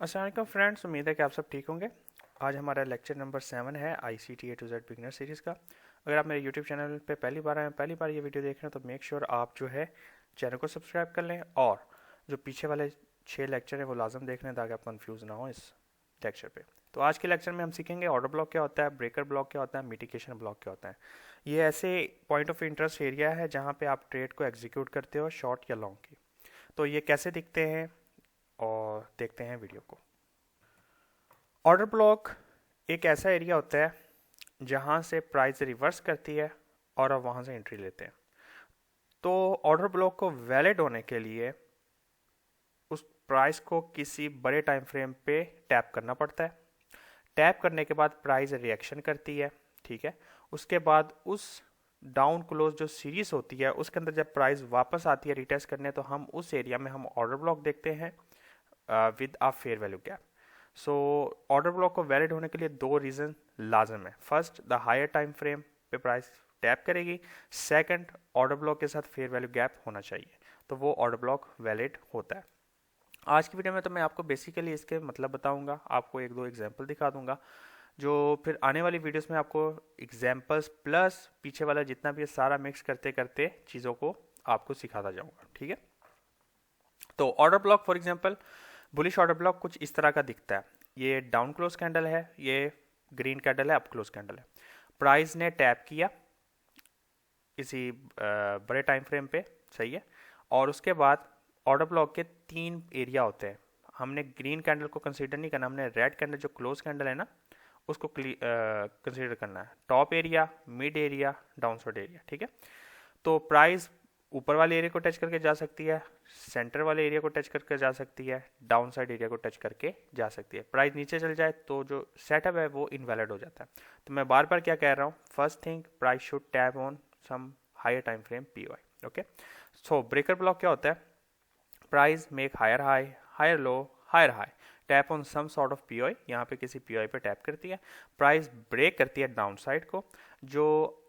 अस्सलाम वालेकुम फ्रेंड्स, उम्मीद है कि आप सब ठीक होंगे। आज हमारा लेक्चर नंबर 7 है ICT A to Z beginner series का। अगर आप मेरे यूट्यूब चैनल पे पहली बार आए हैं, पहली बार ये वीडियो देख रहे हैं, तो मेक श्योर आप जो है चैनल को सब्सक्राइब कर लें और जो पीछे वाले 6 लेक्चर हैं वो लाजम देख लें ताकि आप कंफ्यूज ना हो इस लेक्चर पे। तो आज के लेक्चर में हम सीखेंगे ऑर्डर ब्लॉक क्या होता है, ब्रेकर ब्लॉक क्या होता है, मिटिगेशन ब्लॉक क्या होता है। ये ऐसे पॉइंट ऑफ इंटरेस्ट एरिया है जहाँ पे आप ट्रेड को एग्जीक्यूट करते हो, शॉर्ट या लॉन्ग की। तो ये कैसे दिखते हैं और देखते हैं वीडियो को। ऑर्डर ब्लॉक एक ऐसा एरिया होता है जहां से प्राइस रिवर्स करती है और आप वहां से एंट्री लेते हैं। तो ऑर्डर ब्लॉक को वैलिड होने के लिए उस प्राइस को किसी बड़े टाइम फ्रेम पे टैप करना पड़ता है। टैप करने के बाद प्राइस रिएक्शन करती है, ठीक है। उसके बाद उस डाउन क्लोज जो सीरीज होती है उसके अंदर जब प्राइस वापस आती है रिटेस्ट करने, तो हम उस एरिया में हम ऑर्डर ब्लॉक देखते हैं with a fair value gap. So order block को वैलिड होने के लिए दो रीजन लाजम है। First, the higher time frame पे प्राइस टैप करेगी। सेकंड, ऑर्डर ब्लॉक के साथ फेयर वैल्यू गैप होना चाहिए, तो वो ऑर्डर ब्लॉक वैलिड होता है। आज की वीडियो में तो मैं आपको बेसिकली इसके मतलब बताऊंगा, आपको एक दो एग्जांपल दिखा दूंगा, जो फिर आने वाली वीडियोस में आपको एग्जांपल्स प्लस पीछे वाला जितना भी है सारा मिक्स करते करते चीज़ों को आपको सिखाता जाऊंगा, ठीक है। तो order block for example, bullish order block कुछ इस तरह का दिखता है। ये डाउन क्लोज कैंडल है, ये ग्रीन कैंडल है, अप क्लोज कैंडल है। प्राइस ने टैप किया किसी बड़े टाइम फ्रेम पे, सही है। और उसके बाद ऑर्डर ब्लॉक के तीन एरिया होते हैं। हमने ग्रीन कैंडल को कंसीडर नहीं करना, हमने रेड कैंडल जो क्लोज कैंडल है ना उसको कंसीडर करना है। Top area, mid area, down side area, ठीक है। तो प्राइस ऊपर वाले एरिया को टच करके जा सकती है, सेंटर वाले एरिया को टच करके जा सकती है, डाउन साइड एरिया को टच करके जा सकती है। प्राइस नीचे चल जाए तो जो सेटअप है वो इनवैलिड हो जाता है। तो मैं बार बार क्या कह रहा हूँ, first thing price should tap on some higher time frame PY, okay. So breaker block क्या होता है, price make higher high, higher low, higher high, tap on some sort of PY, यहाँ पे किसी PY पे टैप करती है, price break करती है डाउन साइड को। जो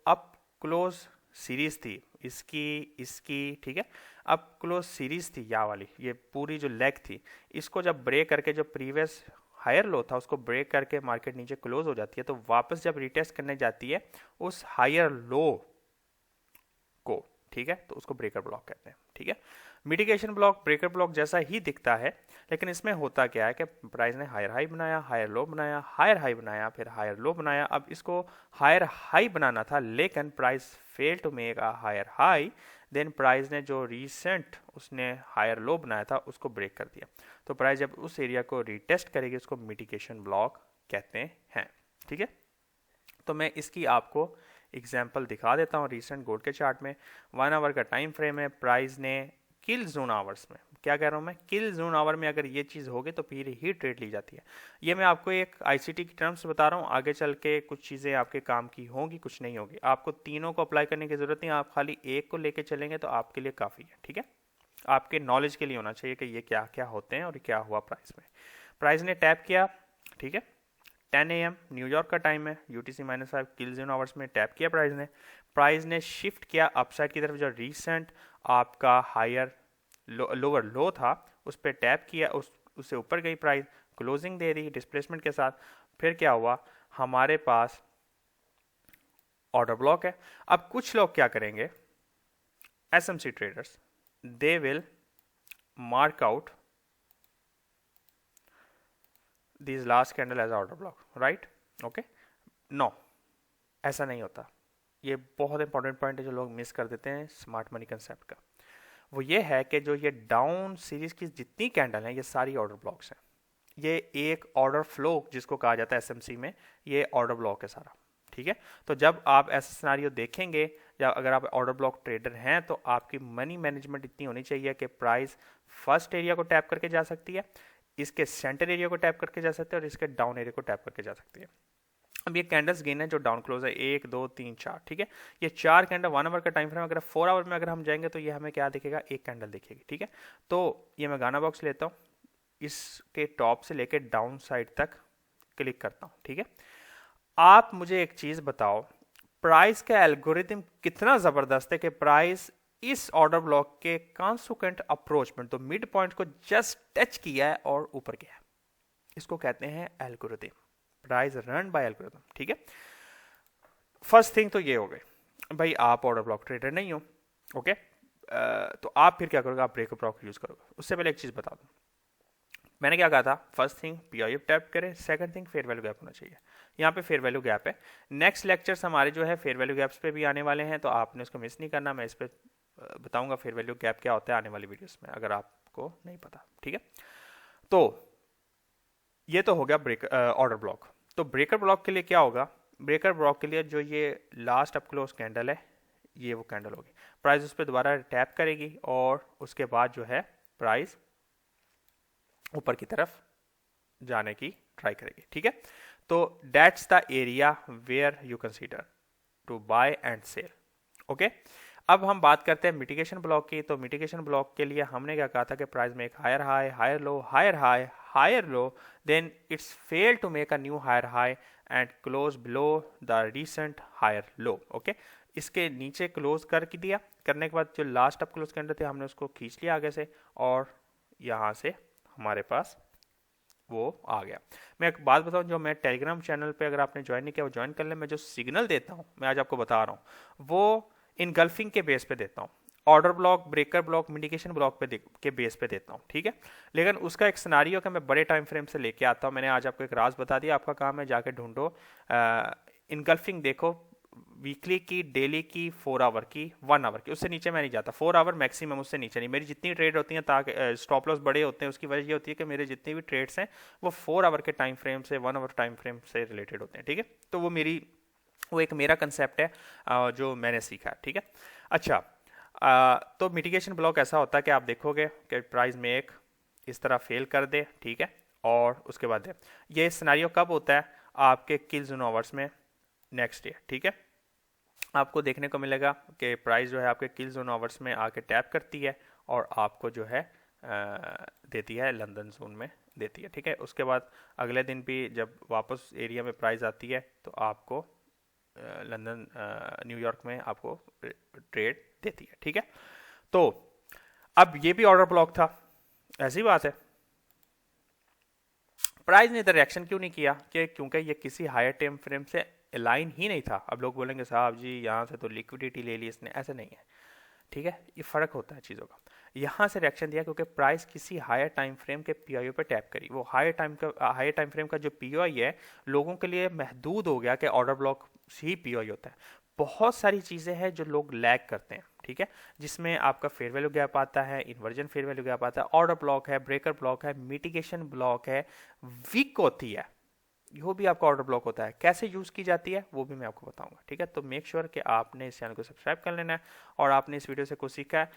अप क्लोज सीरीज थी इसकी इसकी, ठीक है, अप क्लोज सीरीज थी या वाली, ये पूरी जो लेग थी, इसको जब ब्रेक करके जो प्रीवियस हायर लो था उसको ब्रेक करके मार्केट नीचे क्लोज हो जाती है, तो वापस जब रिटेस्ट करने जाती है उस हायर लो को, ठीक है, तो उसको ब्रेकर ब्लॉक कहते हैं, ठीक है। मिटिगेशन ब्लॉक ब्रेकर ब्लॉक जैसा ही दिखता है, लेकिन इसमें होता क्या है कि प्राइस ने हायर हाई बनाया, हायर लो बनाया, हायर हाई बनाया, फिर हायर लो बनाया। अब इसको हायर हाई बनाना था लेकिन price fail to make a higher high, then price ने जो रिसेंट उसने हायर लो बनाया था उसको ब्रेक कर दिया। तो प्राइस जब उस एरिया को रिटेस्ट करेगी उसको मिटिगेशन ब्लॉक कहते हैं, ठीक है। तो मैं इसकी आपको एग्जाम्पल दिखा देता हूँ। रिसेंट गोल्ड के चार्ट में 1 आवर का टाइम फ्रेम है, प्राइस ने किल जोन आवर्स में, क्या कह रहा हूँ मैं, किल जोन आवर में अगर ये चीज़ होगी तो फिर ही ट्रेड ली जाती है। ये मैं आपको एक ICT की टर्म्स बता रहा हूँ, आगे चल के कुछ चीज़ें आपके काम की होंगी, कुछ नहीं होगी। आपको तीनों को अप्लाई करने की जरूरत नहीं, आप खाली एक को लेके चलेंगे तो आपके लिए काफ़ी है, ठीक है। आपके नॉलेज के लिए होना चाहिए कि ये क्या क्या होते हैं और क्या हुआ प्राइस में। प्राइस ने टैप किया, ठीक है, 10 AM न्यूयॉर्क का टाइम है, UTC-5 किल जोन आवर्स में टैप किया प्राइस ने शिफ्ट किया अपसाइड की तरफ। जो रिसेंट आपका हायर लोअर लो था उस पर टैप किया, उससे ऊपर गई प्राइस, क्लोजिंग दे दी डिस्प्लेसमेंट के साथ। फिर क्या हुआ, हमारे पास ऑर्डर ब्लॉक है। अब कुछ लोग क्या करेंगे, SMC traders, they will mark out this last candle as order block, right, okay. No, ऐसा नहीं होता। ये बहुत इंपॉर्टेंट पॉइंट है जो लोग मिस कर देते हैं स्मार्ट मनी कंसेप्ट का। वो ये है कि जो ये डाउन सीरीज की जितनी कैंडल हैं ये सारी ऑर्डर ब्लॉक्स हैं। ये एक ऑर्डर फ्लो जिसको कहा जाता है SMC में, ये ऑर्डर ब्लॉक है सारा, ठीक है। तो जब आप ऐसा सिनारियो देखेंगे या अगर आप ऑर्डर ब्लॉक ट्रेडर हैं तो आपकी मनी मैनेजमेंट इतनी होनी चाहिए कि प्राइस फर्स्ट एरिया को टैप करके जा सकती है, इसके सेंटर एरिया को टैप करके जा सकते हैं और इसके डाउन एरिया को टैप करके जा सकती है। अब ये कैंडल्स गिन है जो डाउन क्लोज है, 1 2 3 4, ठीक है। ये 4 कैंडल 1 आवर का टाइम फ्रेम, अगर 4 आवर में अगर हम जाएंगे तो ये हमें क्या दिखेगा, एक कैंडल दिखेगी, ठीक है। तो ये मैं गाना बॉक्स लेता हूँ, इसके टॉप से लेके डाउन साइड तक क्लिक करता हूँ, ठीक है। आप मुझे एक चीज बताओ, प्राइस का एल्गोरिथम कितना जबरदस्त है कि प्राइस इस ऑर्डर ब्लॉक के कॉन्सिक्वेंट अप्रोच में तो मिड पॉइंट को जस्ट टच किया है और ऊपर गया है। इसको कहते हैं algorithm, price run by algorithm, ठीक है। फर्स्ट थिंग तो ये हो गई भाई, आप ऑर्डर ब्लॉक ट्रेडर नहीं हो, ओके। तो आप फिर क्या करोगे, आप ब्रेकर ब्लॉक यूज करोगे। उससे पहले एक चीज बता दूं, मैंने क्या कहा था, फर्स्ट थिंग पीआईएफ टैप करें, second thing fair value gap होना चाहिए। यहाँ पे फेयर वैल्यू गैप है। नेक्स्ट लेक्चर्स हमारे जो है फेयर वैल्यू गैप्स पे भी आने वाले हैं, तो आपने उसको मिस नहीं करना। मैं इस पे बताऊंगा फेयर वैल्यू गैप क्या होता है आने वाली वीडियोस में, अगर आपको नहीं पता, ठीक है। तो ये तो हो गया ब्रेकर ऑर्डर ब्लॉक। तो ब्रेकर ब्लॉक के लिए क्या होगा, ब्रेकर ब्लॉक के लिए जो ये लास्ट अप क्लोज कैंडल है, ये वो कैंडल होगी, प्राइस उस पर दोबारा टैप करेगी और उसके बाद जो है प्राइस ऊपर की तरफ जाने की ट्राई करेगी, ठीक है। तो that's the area where you consider to buy and sell, okay. अब हम बात करते हैं मिटिगेशन ब्लॉक की। तो मिटिगेशन ब्लॉक के लिए हमने क्या कहा था कि प्राइस में एक higher high, higher low, higher high, higher low, then it's fail to make a new higher high and close below the recent higher low, okay. इसके नीचे क्लोज कर दिया, करने के बाद जो लास्ट अप क्लोज कैंडल थे हमने उसको खींच लिया आगे से, और यहाँ से हमारे पास वो आ गया। मैं एक बात बताऊं, जो मैं टेलीग्राम चैनल पे अगर आपने ज्वाइन नहीं किया वो ज्वाइन कर ले। मैं जो सिग्नल देता हूं, मैं आज आपको बता रहा हूं, वो इनगल्फिंग के बेस पे देता हूं, order block, breaker block, mitigation block पे के बेस पे देता हूं, ठीक है। लेकिन उसका एक सिनारियो का मैं बड़े टाइम फ्रेम से लेके आता हूं। मैंने आज आपको एक राज बता दिया, आपका काम है जाके ढूंढो, इनगल्फिंग देखो, वीकली की, डेली की, 4 आवर की, 1 आवर की, उससे नीचे मैं नहीं जाता। 4 आवर मैक्सिमम, उससे नीचे नहीं। मेरी जितनी ट्रेड होती हैं, ताकि स्टॉप लॉस बड़े होते हैं, उसकी वजह ये होती है कि मेरे जितने भी ट्रेड्स हैं वो 4 आवर के टाइम फ्रेम से, 1 आवर टाइम फ्रेम से रिलेटेड होते हैं, ठीक है। तो वो एक मेरा कंसेप्ट है जो मैंने सीखा है, ठीक है। अच्छा, तो मिटिगेशन ब्लॉक ऐसा होता है कि आप देखोगे कि प्राइस में एक इस तरह फेल कर दे, ठीक है, और उसके बाद ये सिनेरियो कब होता है, आपके किल जोन आवर्स में नेक्स्ट डे, ठीक है। आपको देखने को मिलेगा कि प्राइस जो है आपके किल जोन आवर्स में आके टैप करती है और आपको जो है देती है लंदन जोन में देती है, ठीक है। उसके बाद अगले दिन भी जब वापस एरिया में प्राइस आती है तो आपको लंदन, न्यूयॉर्क में आपको ट्रेड देती है, ठीक है। तो अब ये भी ऑर्डर ब्लॉक था, ऐसी बात है। प्राइस ने इधर रिएक्शन क्यों नहीं किया, कि क्योंकि ये किसी हायर टाइम फ्रेम से अलाइन ही नहीं था। अब लोग बोलेंगे साहब जी यहाँ से तो लिक्विडिटी ले ली इसने, ऐसा नहीं है, ठीक है। ये फर्क होता है चीज़ों का। यहाँ से रिएक्शन दिया क्योंकि प्राइस किसी हायर टाइम फ्रेम के पीओआई पे टैप करी। वो हायर टाइम फ्रेम का जो पीओआई है लोगों के लिए महदूद हो गया कि ऑर्डर ब्लॉक ही पीओआई होता है। बहुत सारी चीज़ें हैं जो लोग लैग करते हैं, ठीक है, जिसमें आपका फेयर वैल्यू गैप आता है, इन्वर्जन फेयर वैल्यू गैप आता है, ऑर्डर ब्लॉक है, ब्रेकर ब्लॉक है, मिटिगेशन ब्लॉक है, वीक होती है, वो भी आपका ऑर्डर ब्लॉक होता है। कैसे यूज की जाती है वो भी मैं आपको बताऊंगा, ठीक है। तो मेक श्योर कि आपने इस चैनल को सब्सक्राइब कर लेना है और आपने इस वीडियो से कुछ सीखा है।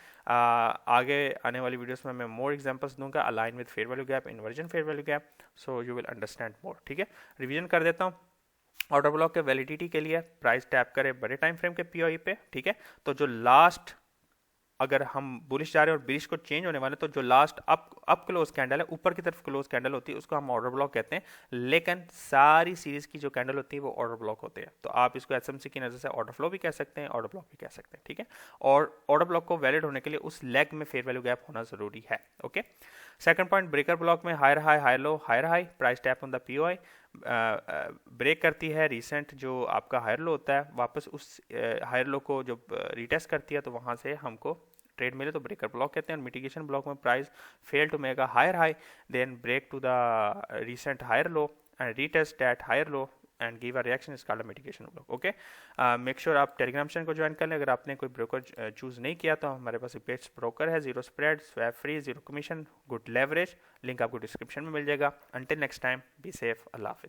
आगे आने वाली वीडियोस में मैं मोर एग्जांपल्स दूंगा align with fair value gap, inversion fair value gap, so you will understand more, ठीक है। रिवीजन कर देता हूँ। ऑर्डर ब्लॉक के वैलिडिटी के लिए प्राइस टैप करें बड़े टाइम फ्रेम के पीओई पे, ठीक है। तो जो लास्ट, अगर हम बुलिश जा रहे हैं और बिलिश को चेंज होने वाले, तो जो लास्ट अप क्लोज कैंडल है, ऊपर की तरफ क्लोज कैंडल होती है, उसको हम ऑर्डर ब्लॉक कहते हैं। लेकिन सारी सीरीज की जो कैंडल होती है वो ऑर्डर ब्लॉक होते हैं। तो आप इसको एसएमसी की नजर से ऑर्डर फ्लो भी कह सकते हैं, ऑर्डर ब्लॉक भी कह सकते हैं, ठीक है। और ऑर्डर ब्लॉक को वैलिड होने के लिए उस लेग में फेयर वैल्यू गैप होना जरूरी है, okay. Second point, breaker block में higher high, higher low, higher high, price tap on the POI, break करती है रिसेंट जो आपका हायर लो होता है, वापस उस हायर लो को जब रिटेस्ट करती है तो वहां से हमको ट्रेड मिले तो ब्रेकर ब्लॉक कहते हैं। और मिटिगेशन ब्लॉक में price fail to make a higher high, then break to the recent higher low and retest that higher low and give a reaction, is called mitigation block, okay. Make sure आप Telegram channel को join कर लें। अगर आपने कोई broker choose नहीं किया तो हमारे पास एक बेस्ट ब्रोकर है, zero spread, swap free, zero commission, good leverage, link आपको डिस्क्रिप्शन में मिल जाएगा। Until next time, be safe, Allah Hafiz.